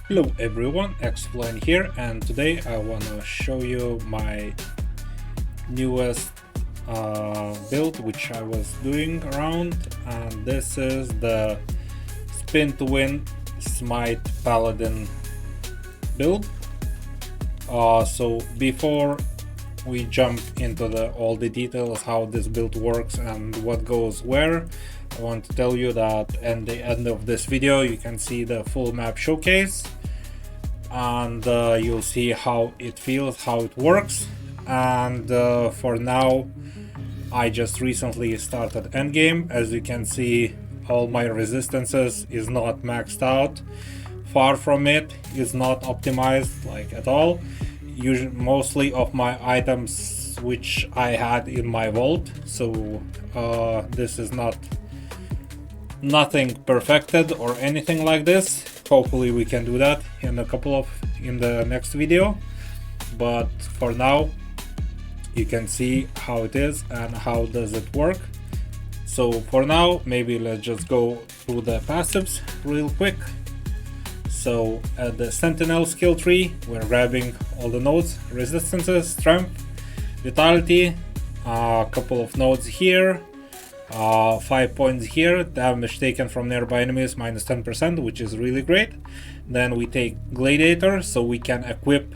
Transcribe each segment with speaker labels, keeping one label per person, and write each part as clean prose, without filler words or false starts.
Speaker 1: Hello everyone, Xflyn here, and today I want to show you my newest build which I was doing around, and this is the Spin2Win Smite Paladin build. So before we jump into all the details how this build works and what goes where, I want to tell you that at the end of this video you can see the full map showcase, and you'll see how it feels, how it works. And for now, I just recently started endgame. As you can see, all my resistances is not maxed out, far from it, is not optimized like at all. Mostly of my items which I had in my vault, so this is nothing perfected or anything like this. Hopefully we can do that in the next video, but for now you can see how it is and how does it work. So for now, maybe let's just go through the passives real quick. So at the Sentinel skill tree, we're grabbing all the nodes: resistances, strength, vitality, a couple of nodes here, 5 points here, damage taken from nearby enemies minus 10%, which is really great. Then we take Gladiator, so we can equip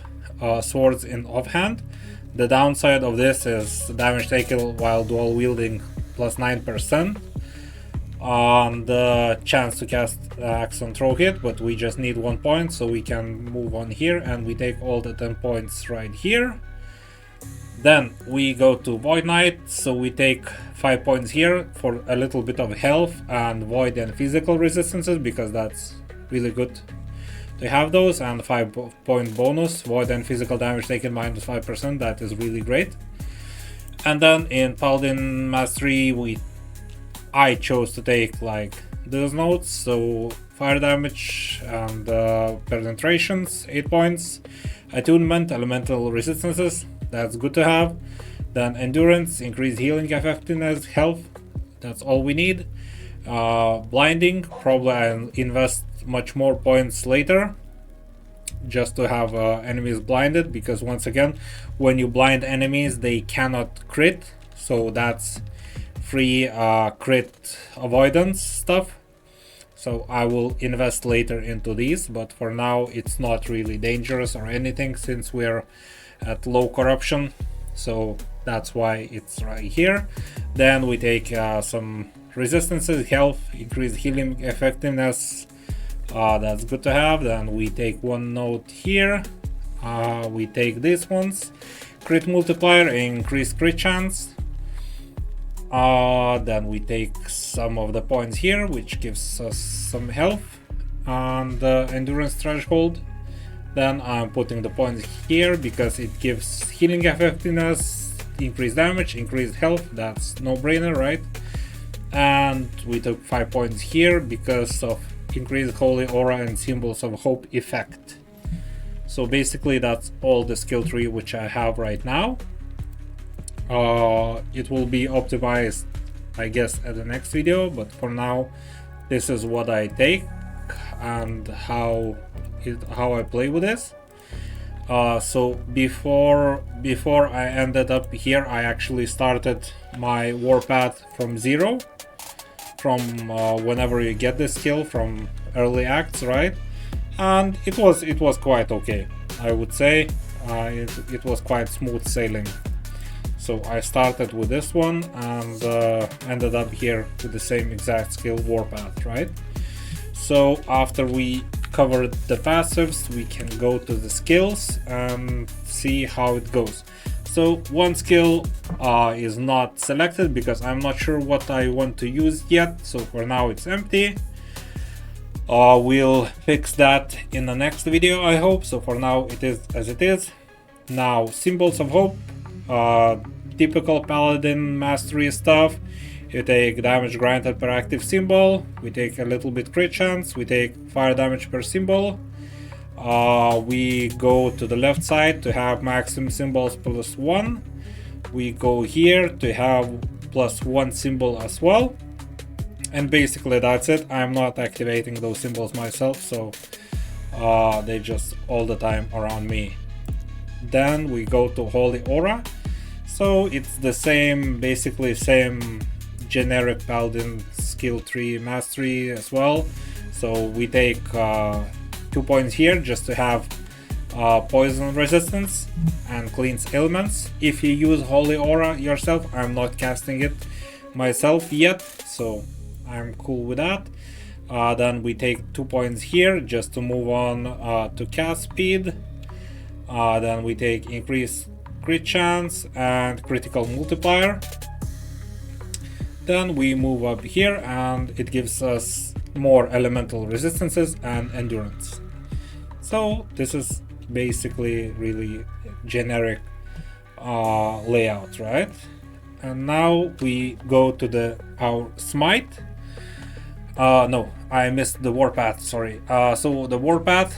Speaker 1: swords in offhand. The downside of this is damage taken while dual wielding plus 9%, and the chance to cast axe on throw hit, but we just need 1 point, so we can move on here and we take all the 10 points right here. Then we go to Void Knight, so we take 5 points here for a little bit of health and void and physical resistances, because that's really good to have those, and 5 point bonus, void and physical damage taken minus 5%, that is really great. And then in Paladin Mastery, I chose to take like those notes, so fire damage and penetrations, 8 points, attunement, elemental resistances, that's good to have. Then endurance, increased healing effectiveness, health, that's all we need. Blinding, probably I'll invest much more points later just to have enemies blinded, because once again, when you blind enemies they cannot crit, so that's free crit avoidance stuff. So I will invest later into these, but for now it's not really dangerous or anything since we're at low corruption, so that's why it's right here. Then we take some resistances, health, increased healing effectiveness, that's good to have. Then we take one note here, we take these ones, crit multiplier, increased crit chance. Then we take some of the points here, which gives us some health and endurance threshold. Then I'm putting the points here because it gives healing effectiveness, increased damage, increased health, that's no brainer, right? And we took 5 points here because of increased holy aura and symbols of hope effect. So basically that's all the skill tree which I have right now. It will be optimized, I guess, at the next video, but for now this is what I take and how I play with this. So before I ended up here, I actually started my Warpath from zero, from whenever you get this skill from early acts, right? And it was quite okay, I would say. It was quite smooth sailing. So I started with this one and ended up here with the same exact skill, Warpath, right? So after we covered the passives, we can go to the skills and see how it goes. So one skill is not selected because I'm not sure what I want to use yet, so for now it's empty. We'll fix that in the next video, I hope. So for now it is as it is. Now symbols of hope, typical Paladin mastery stuff. You take damage granted per active symbol, we take a little bit crit chance, we take fire damage per symbol. We go to the left side to have maximum symbols plus 1. We go here to have plus 1 symbol as well. And basically that's it. I'm not activating those symbols myself, so They just all the time around me. Then we go to Holy Aura. So it's the same, basically same generic Paladin skill tree mastery as well. So we take 2 points here just to have poison resistance and cleans elements. If you use Holy Aura yourself, I'm not casting it myself yet, so I'm cool with that. Then we take 2 points here just to move on to cast speed. Then we take increased crit chance and critical multiplier. Then we move up here and it gives us more elemental resistances and endurance. So this is basically really generic layout, right? And now we go to our smite. No, I missed the Warpath, sorry. So the Warpath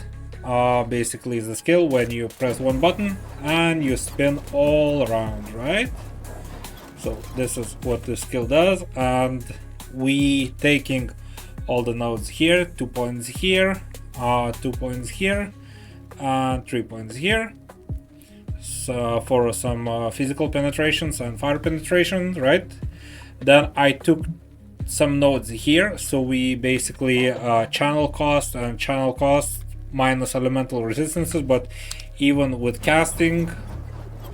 Speaker 1: basically is the skill when you press one button and you spin all around, right? So this is what the skill does, and we taking all the nodes here, 2 points here, 2 points here, and 3 points here. So for some physical penetrations and fire penetration, right? Then I took some nodes here, so we basically channel cost and channel cost minus elemental resistances, but even with casting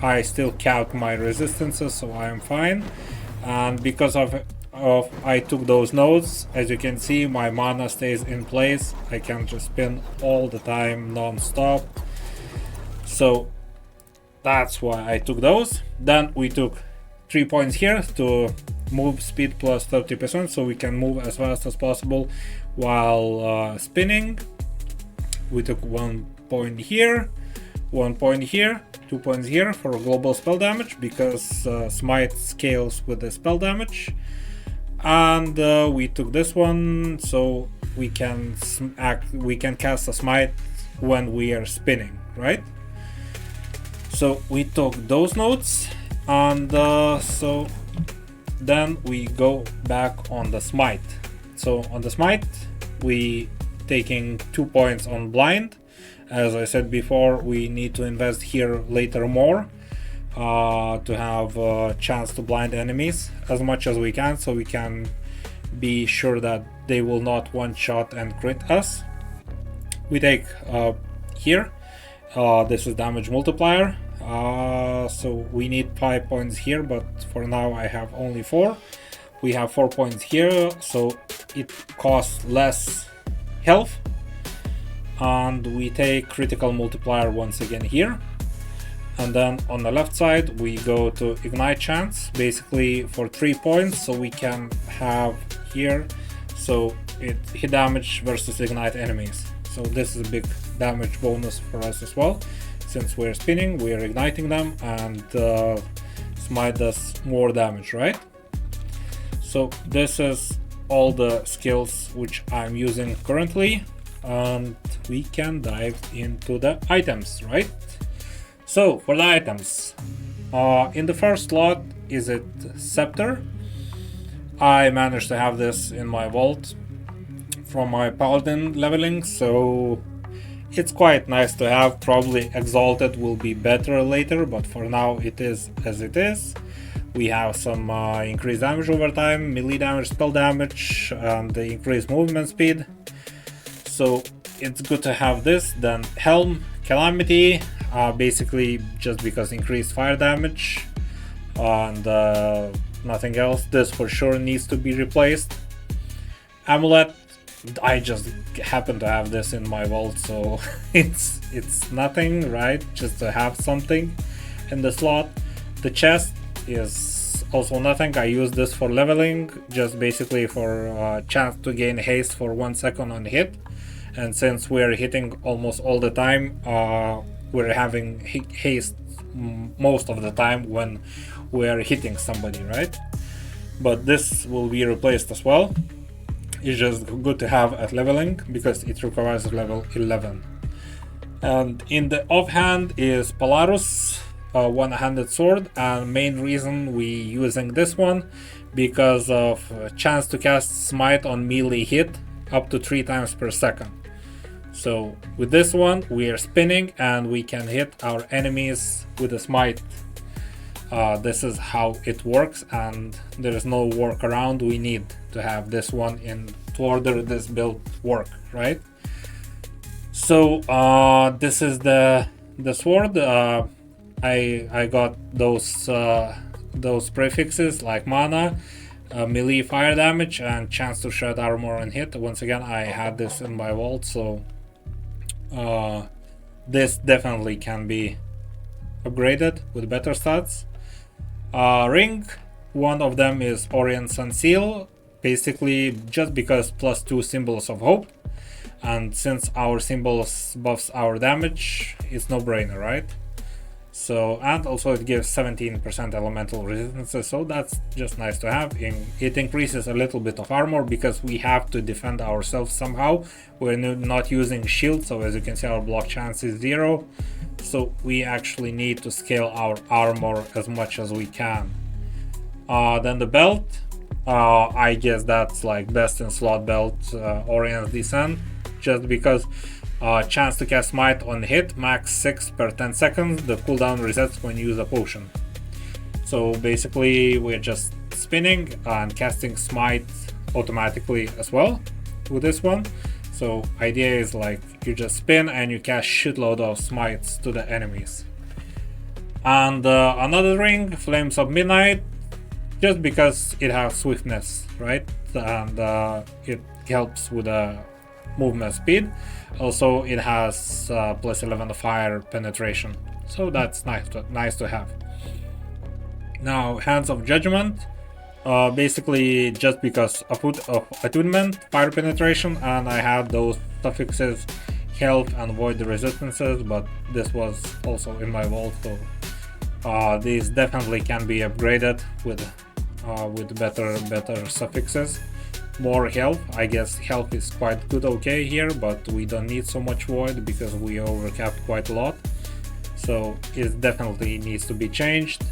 Speaker 1: I still count my resistances, so I am fine. And because of I took those nodes, as you can see, my mana stays in place. I can just spin all the time non-stop, so that's why I took those. Then we took 3 points here to move speed plus 30%, so we can move as fast as possible while spinning. We took 1 point here, 1 point here, 2 points here for global spell damage, because smite scales with the spell damage. And we took this one so we can cast a smite when we are spinning, right? So we took those nodes, and so then we go back on the smite. So on the smite we taking 2 points on blind. As I said before, we need to invest here later more to have a chance to blind enemies as much as we can, so we can be sure that they will not one shot and crit us. We take here, this is damage multiplier, so we need 5 points here, but for now I have only 4. We have 4 points here, so it costs less health. And we take critical multiplier once again here. And then on the left side we go to ignite chance, basically for 3 points, so we can have here, so it hit damage versus ignite enemies. So this is a big damage bonus for us as well. Since we're spinning, we're igniting them, and smite does more damage, right? So this is all the skills which I'm using currently, and we can dive into the items, right? So for the items, in the first slot is it Scepter. I managed to have this in my vault from my Paladin leveling, so it's quite nice to have. Probably Exalted will be better later, but for now it is as it is. We have some increased damage over time, melee damage, spell damage, and the increased movement speed. So it's good to have this. Then Helm, Calamity, basically just because increased fire damage, and nothing else. This for sure needs to be replaced. Amulet, I just happen to have this in my vault, so it's nothing, right? Just to have something in the slot. The chest is also nothing. I use this for leveling, just basically for chance to gain haste for 1 second on hit. And since we're hitting almost all the time, we're having haste most of the time when we're hitting somebody, right? But this will be replaced as well. It's just good to have at leveling because it requires level 11. And in the offhand is Polaris, one-handed sword, and main reason we using this one because of chance to cast smite on melee hit up to 3 times per second. So with this one, we are spinning and we can hit our enemies with a smite. This is how it works, and there is no workaround. We need to have this one in to order this build work, right? So this is the sword. I got those prefixes like mana, melee fire damage, and chance to shred armor and hit. Once again, I had this in my vault, so this definitely can be upgraded with better stats. Ring, one of them is Orient Sun Seal, basically just because +2 symbols of hope, and since our symbols buffs our damage, it's no brainer, right? So, and also it gives 17% elemental resistance, so that's just nice to have. It increases a little bit of armor because we have to defend ourselves somehow. We're not using shield, so as you can see our block chance is 0. So we actually need to scale our armor as much as we can. Then the belt, I guess that's like best in slot belt, Orion's Descent, just because chance to cast Smite on hit, max 6 per 10 seconds, the cooldown resets when you use a potion. So basically we're just spinning and casting Smite automatically as well with this one. So idea is like you just spin and you cast shitload of smites to the enemies. And another ring, Flames of Midnight, just because it has swiftness, right? And it helps with movement speed. Also it has +11 fire penetration, so that's nice to have. Now Hands of Judgment, basically just because of attunement, fire penetration, and I had those suffixes health and void resistances, but this was also in my vault, so these definitely can be upgraded with better suffixes. More health, I guess health is quite good, okay here, but we don't need so much void because we overcapped quite a lot, so it definitely needs to be changed.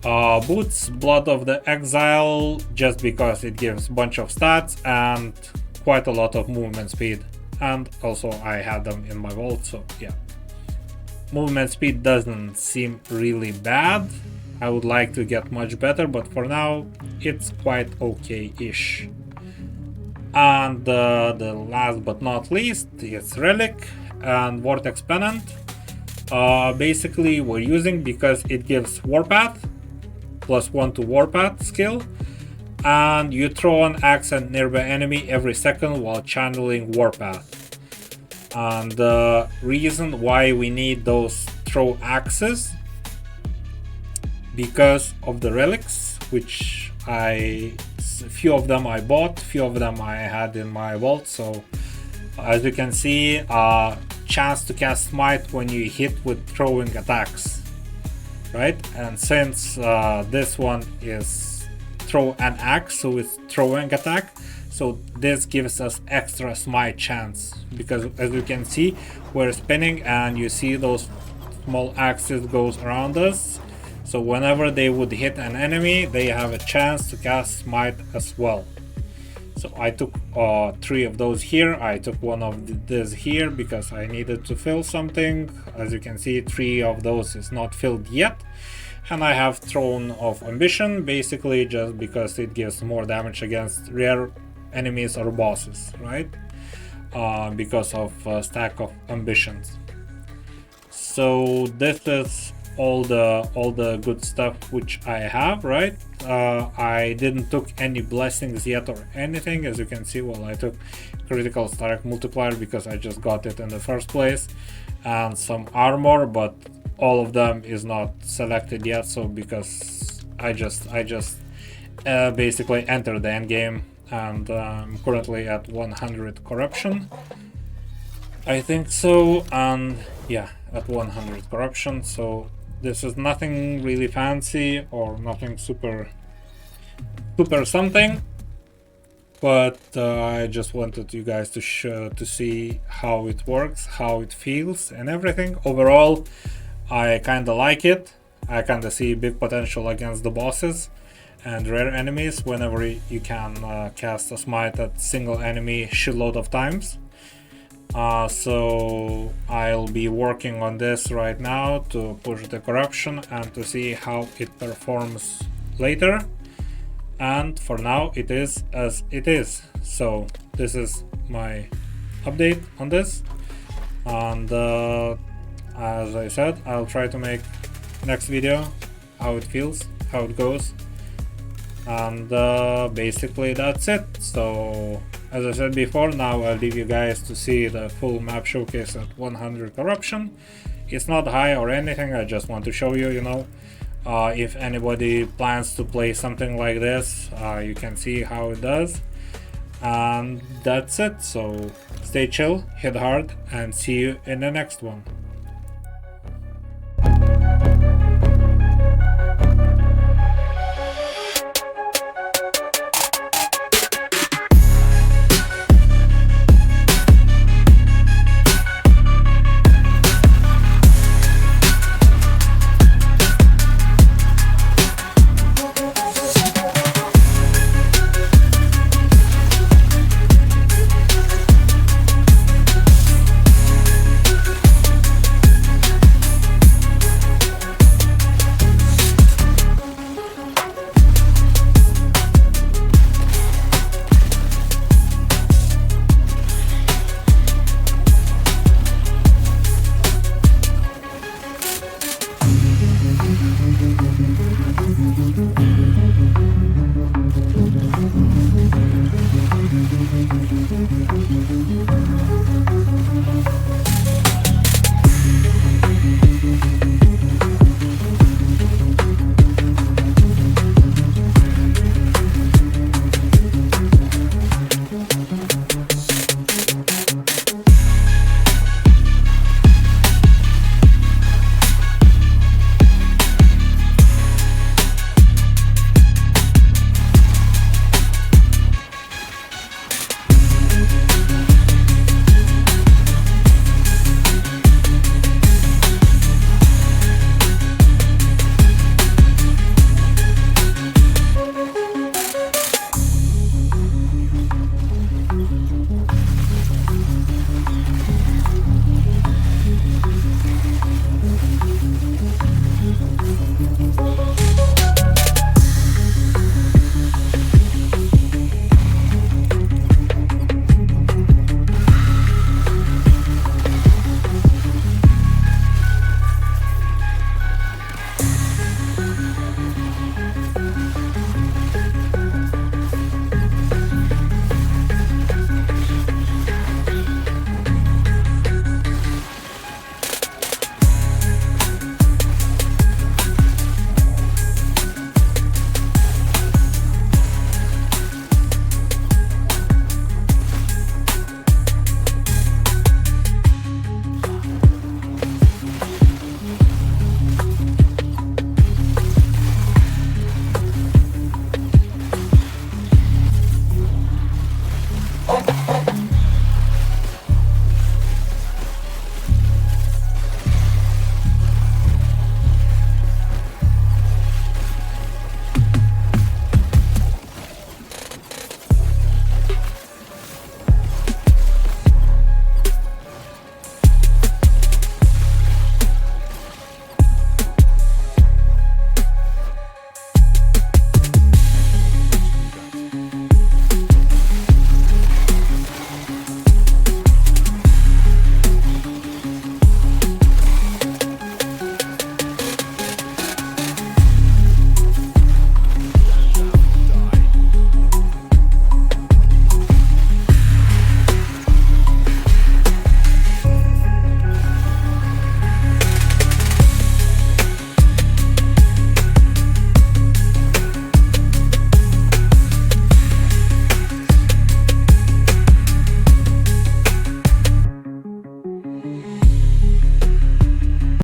Speaker 1: Boots, Blood of the Exile, just because it gives a bunch of stats and quite a lot of movement speed, and also I had them in my vault, so yeah. Movement speed doesn't seem really bad. I would like to get much better, but for now it's quite okay-ish. And the last but not least is Relic and Vortex Pennant. Basically we're using because it gives Warpath, +1 to Warpath skill, and you throw an axe at nearby enemy every second while channeling Warpath. And the reason why we need those throw axes, because of the relics, which few of them I bought, few of them I had in my vault. So as you can see, chance to cast Smite when you hit with throwing attacks, right? And since this one is throw an axe, so it's throwing attack, so this gives us extra smite chance, because as you can see we're spinning and you see those small axes goes around us, so whenever they would hit an enemy they have a chance to cast smite as well. So I took 3 of those here. I took one of this here because I needed to fill something. As you can see, 3 of those is not filled yet. And I have Throne of Ambition, basically just because it gives more damage against rare enemies or bosses, right? Because of stack of ambitions. So this is all the good stuff which I have, right? I didn't took any blessings yet or anything. As you can see, well, I took critical strike multiplier because I just got it in the first place, and some armor, but all of them is not selected yet, so because I just basically entered the end game, and I'm currently at 100 corruption, I think so, and yeah, at 100 corruption. So this is nothing really fancy or nothing super something, but I just wanted you guys to see how it works, how it feels and everything. Overall, I kinda like it. I kinda see big potential against the bosses and rare enemies whenever you can cast a smite at single enemy shitload of times. So I'll be working on this right now to push the corruption and to see how it performs later. And for now it is as it is. So this is my update on this, and as I said, I'll try to make next video how it feels, how it goes, and basically that's it. So as I said before, now I'll leave you guys to see the full map showcase at 100 corruption. It's not high or anything, I just want to show you, you know, if anybody plans to play something like this, you can see how it does. And that's it, so stay chill, hit hard, and see you in the next one.